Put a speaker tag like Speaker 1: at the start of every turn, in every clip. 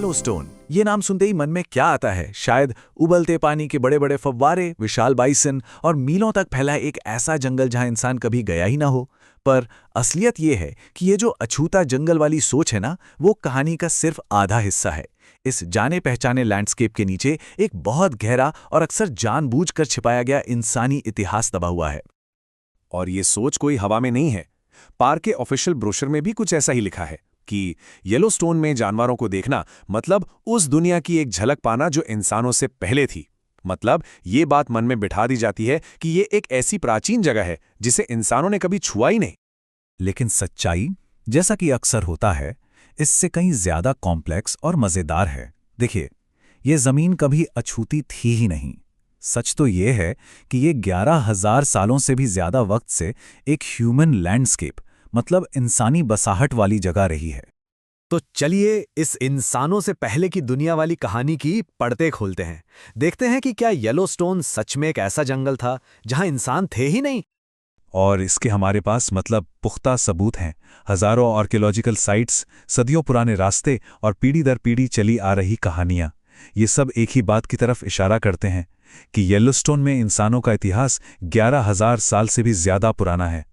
Speaker 1: Yellowstone, ये नाम सुनते ही मन में क्या आता है? शायद उबलते पानी के बड़े बड़े फव्वारे, विशाल बाइसन और मीलों तक फैला एक ऐसा जंगल जहां इंसान कभी गया ही ना हो। पर असलियत ये है कि ये जो अछूता जंगल वाली सोच है ना, वो कहानी का सिर्फ आधा हिस्सा है। इस जाने पहचाने लैंडस्केप के नीचे एक बहुत गहरा और अक्सर जानबूझकर छिपाया गया इंसानी इतिहास दबा हुआ है।
Speaker 2: और ये सोच कोई हवा में नहीं है। पार्क के ऑफिशियल ब्रोशर में भी कुछ ऐसा ही लिखा है कि येलोस्टोन में जानवरों को देखना मतलब उस दुनिया की एक झलक पाना जो इंसानों से पहले थी। मतलब ये बात मन में बिठा दी जाती है कि ये एक ऐसी प्राचीन जगह है जिसे इंसानों ने कभी छुआ ही नहीं।
Speaker 3: लेकिन सच्चाई, जैसा कि अक्सर होता है, इससे कहीं ज्यादा कॉम्प्लेक्स और मजेदार है। देखिए, ये जमीन कभी अछूती थी ही नहीं। सच तो ये है कि ये 11,000 सालों से भी ज्यादा वक्त से एक ह्यूमन लैंडस्केप मतलब इंसानी बसाहट वाली जगह रही है।
Speaker 4: तो चलिए इस इंसानों से पहले की दुनिया वाली कहानी की पड़ते खोलते हैं। देखते हैं कि क्या येलोस्टोन सच में एक ऐसा जंगल था जहां इंसान थे ही नहीं।
Speaker 3: और इसके हमारे पास पुख्ता सबूत हैं। हजारों आर्कियोलॉजिकल साइट्स, सदियों पुराने रास्ते और पीढ़ी दर पीढ़ी चली आ रही कहानियां, ये सब एक ही बात की तरफ इशारा करते हैं कि येलोस्टोन में इंसानों का इतिहास 11,000 साल से भी ज्यादा पुराना है।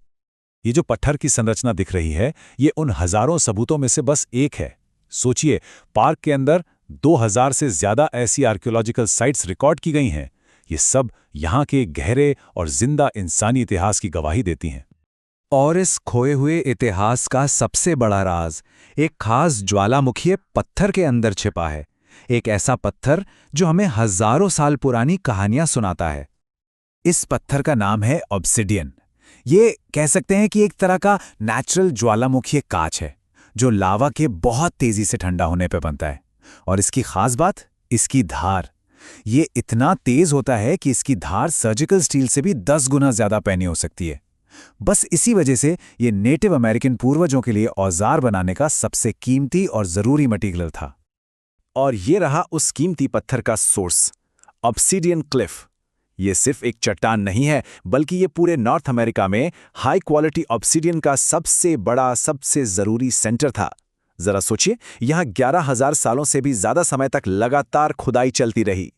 Speaker 3: ये जो पत्थर की संरचना दिख रही है, ये उन हजारों सबूतों में से बस एक है। सोचिए, पार्क के अंदर 2,000 से ज्यादा ऐसी आर्कियोलॉजिकल साइट्स रिकॉर्ड की गई हैं। ये सब यहाँ के गहरे और जिंदा इंसानी इतिहास की गवाही देती हैं।
Speaker 4: और इस खोए हुए इतिहास का सबसे बड़ा राज एक खास ज्वालामुखी पत्थर के अंदर छिपा है। एक ऐसा पत्थर जो हमें हजारों साल पुरानी कहानियां सुनाता है।
Speaker 3: इस पत्थर का नाम है ऑब्सिडियन। ये कह सकते हैं कि एक तरह का नेचुरल ज्वालामुखी कांच है जो लावा के बहुत तेजी से ठंडा होने पर बनता है। और इसकी खास बात, इसकी धार। ये इतना तेज होता है कि इसकी धार सर्जिकल स्टील से भी 10 गुना ज्यादा पैनी हो सकती है। बस इसी वजह से ये नेटिव अमेरिकन पूर्वजों के लिए औजार बनाने का सबसे कीमती और जरूरी मटीरियल था।
Speaker 2: और ये रहा उस कीमती पत्थर का सोर्स, ऑब्सिडियन क्लिफ। ये सिर्फ एक चट्टान नहीं है, बल्कि ये पूरे नॉर्थ अमेरिका में हाई क्वालिटी ऑब्सिडियन का सबसे बड़ा, सबसे जरूरी सेंटर था। जरा सोचिए, यहां 11,000 सालों से भी ज्यादा समय तक लगातार खुदाई चलती रही।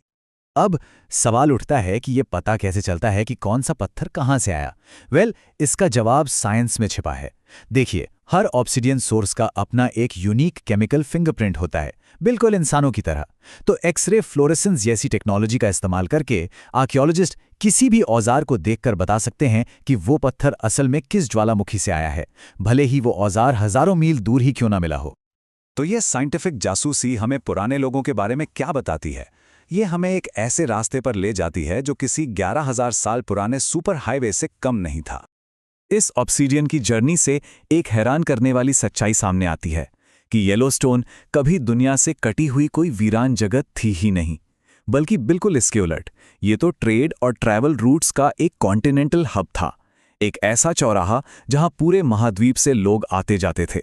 Speaker 3: अब सवाल उठता है कि ये पता कैसे चलता है कि कौन सा पत्थर कहां से आया। इसका जवाब साइंस में छिपा है। देखिए, हर ऑब्सिडियन सोर्स का अपना एक यूनिक केमिकल फिंगरप्रिंट होता है, बिल्कुल इंसानों की तरह। तो एक्सरे फ्लोरेसेंस जैसी टेक्नोलॉजी का इस्तेमाल करके आर्कियोलॉजिस्ट किसी भी औजार को देखकर बता सकते हैं कि वो पत्थर असल में किस ज्वालामुखी से आया है, भले ही वो औजार हजारों मील दूर ही क्यों ना मिला हो।
Speaker 2: तो ये साइंटिफिक जासूसी हमें पुराने लोगों के बारे में क्या बताती है? ये हमें एक ऐसे रास्ते पर ले जाती है जो किसी 11,000 साल पुराने सुपर हाईवे से कम नहीं था। इस ऑब्सिडियन की जर्नी से एक हैरान करने वाली सच्चाई सामने आती है कि येलोस्टोन कभी दुनिया से कटी हुई कोई वीरान जगत थी ही नहीं, बल्कि बिल्कुल इसके उलट, ये तो ट्रेड और ट्रैवल रूट्स का एक कॉन्टिनेंटल हब था। एक ऐसा चौराहा जहां पूरे महाद्वीप से लोग आते जाते थे।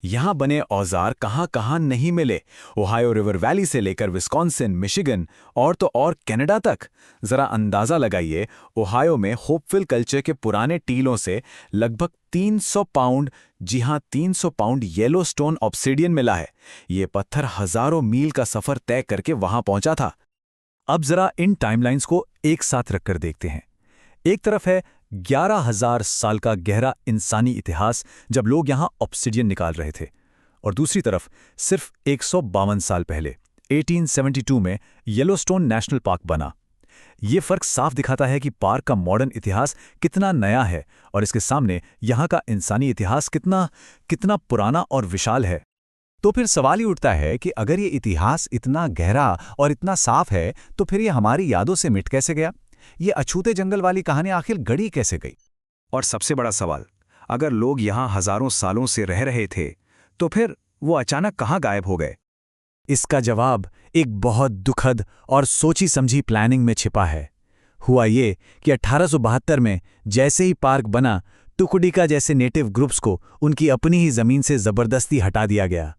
Speaker 2: यहां बने औजार कहां कहां नहीं मिले, ओहायो रिवर वैली से लेकर विस्कॉन्सिन, मिशिगन और तो और कनाडा तक। जरा अंदाजा लगाइए, ओहायो में होपफिल कल्चर के पुराने टीलों से लगभग 300 पाउंड, जी हां 300 पाउंड येलोस्टोन ऑब्सिडियन मिला है। ये पत्थर हजारों मील का सफर तय करके वहां पहुंचा था।
Speaker 3: अब जरा इन टाइमलाइंस को एक साथ रखकर देखते हैं। एक तरफ है 11,000 साल का गहरा इंसानी इतिहास जब लोग यहां ऑब्सिडियन निकाल रहे थे, और दूसरी तरफ सिर्फ 152 साल पहले 1872 में येलोस्टोन नेशनल पार्क बना। ये फर्क साफ दिखाता है कि पार्क का मॉडर्न इतिहास कितना नया है और इसके सामने यहां का इंसानी इतिहास कितना कितना पुराना और विशाल है। तो फिर सवाल ही उठता है कि अगर ये इतिहास इतना गहरा और इतना साफ है, तो फिर ये हमारी यादों से मिट कैसे गया? ये अछूते जंगल वाली कहानी आखिर गढ़ी कैसे गई?
Speaker 2: और सबसे बड़ा सवाल, अगर लोग यहां हजारों सालों से रह रहे थे, तो फिर वो अचानक कहां गायब हो गए?
Speaker 3: इसका जवाब एक बहुत दुखद और सोची समझी प्लानिंग में छिपा है। हुआ ये कि 1872 में जैसे ही पार्क बना, टुकुडिका जैसे नेटिव ग्रुप्स को उनकी अपनी ही जमीन से जबरदस्ती हटा दिया गया।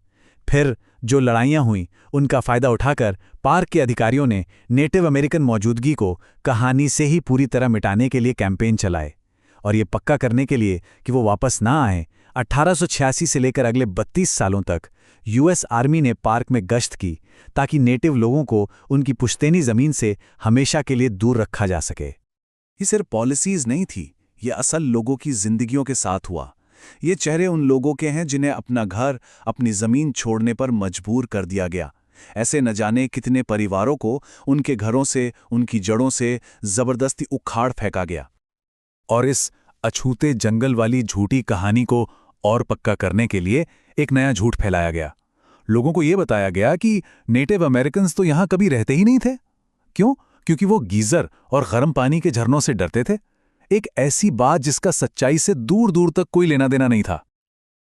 Speaker 3: फिर जो लड़ाइयां हुईं, उनका फायदा उठाकर पार्क के अधिकारियों ने नेटिव अमेरिकन मौजूदगी को कहानी से ही पूरी तरह मिटाने के लिए कैंपेन चलाए। और ये पक्का करने के लिए कि वो वापस ना आए, 1886 से लेकर अगले 32 सालों तक यूएस आर्मी ने पार्क में गश्त की ताकि नेटिव लोगों को उनकी पुश्तैनी जमीन से हमेशा के लिए दूर रखा जा सके।
Speaker 2: ये सिर्फ पॉलिसीज नहीं थी, ये असल लोगों की जिंदगियों के साथ हुआ। ये चेहरे उन लोगों के हैं जिन्हें अपना घर, अपनी जमीन छोड़ने पर मजबूर कर दिया गया। ऐसे न जाने कितने परिवारों को उनके घरों से, उनकी जड़ों से जबरदस्ती उखाड़ फेंका गया।
Speaker 3: और इस अछूते जंगल वाली झूठी कहानी को और पक्का करने के लिए एक नया झूठ फैलाया गया। लोगों को यह बताया गया कि नेटिव अमेरिकन्स तो यहां कभी रहते ही नहीं थे। क्यों? क्योंकि वो गीजर और गर्म पानी के झरनों से डरते थे। एक ऐसी बात जिसका सच्चाई से दूर दूर तक कोई लेना देना नहीं था।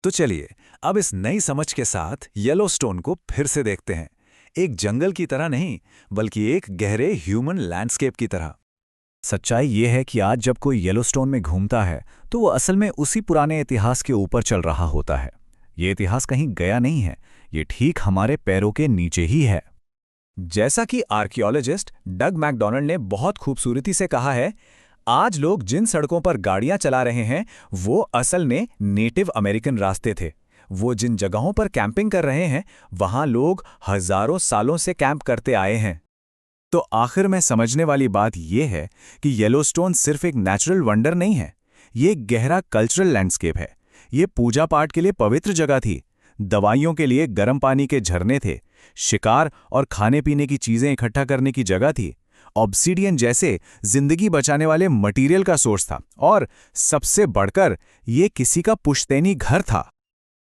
Speaker 4: तो चलिए अब इस नई समझ के साथ येलोस्टोन को फिर से देखते हैं, एक जंगल की तरह नहीं बल्कि एक गहरे ह्यूमन लैंडस्केप की तरह।
Speaker 3: सच्चाई ये है कि आज जब कोई येलोस्टोन में घूमता है तो वो असल में उसी पुराने इतिहास के ऊपर चल रहा होता है। ये इतिहास कहीं गया नहीं है, ये ठीक हमारे पैरों के नीचे ही है।
Speaker 4: जैसा कि आर्कियोलॉजिस्ट डग मैकडॉनल्ड ने बहुत खूबसूरती से कहा है, आज लोग जिन सड़कों पर गाड़ियां चला रहे हैं वो असल में नेटिव अमेरिकन रास्ते थे। वो जिन जगहों पर कैंपिंग कर रहे हैं वहां लोग हजारों सालों से कैंप करते आए हैं।
Speaker 3: तो आखिर में समझने वाली बात यह है कि येलोस्टोन सिर्फ एक नेचुरल वंडर नहीं है, ये एक गहरा कल्चरल लैंडस्केप है। ये पूजा पाठ के लिए पवित्र जगह थी, दवाइयों के लिए गर्म पानी के झरने थे, शिकार और खाने पीने की चीजें इकट्ठा करने की जगह थी, ऑब्सीडियन जैसे जिंदगी बचाने वाले मटेरियल का सोर्स था, और सबसे बढ़कर ये किसी का पुश्तैनी घर था।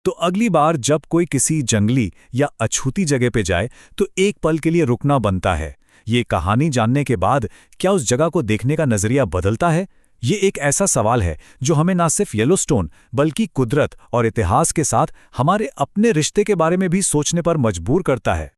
Speaker 3: तो अगली बार जब कोई किसी जंगली या अछूती जगह पे जाए तो एक पल के लिए रुकना बनता है। ये कहानी जानने के बाद क्या उस जगह को देखने का नजरिया बदलता है? ये एक ऐसा सवाल है जो हमें ना सिर्फ येलोस्टोन बल्कि कुदरत और इतिहास के साथ हमारे अपने रिश्ते के बारे में भी सोचने पर मजबूर करता है।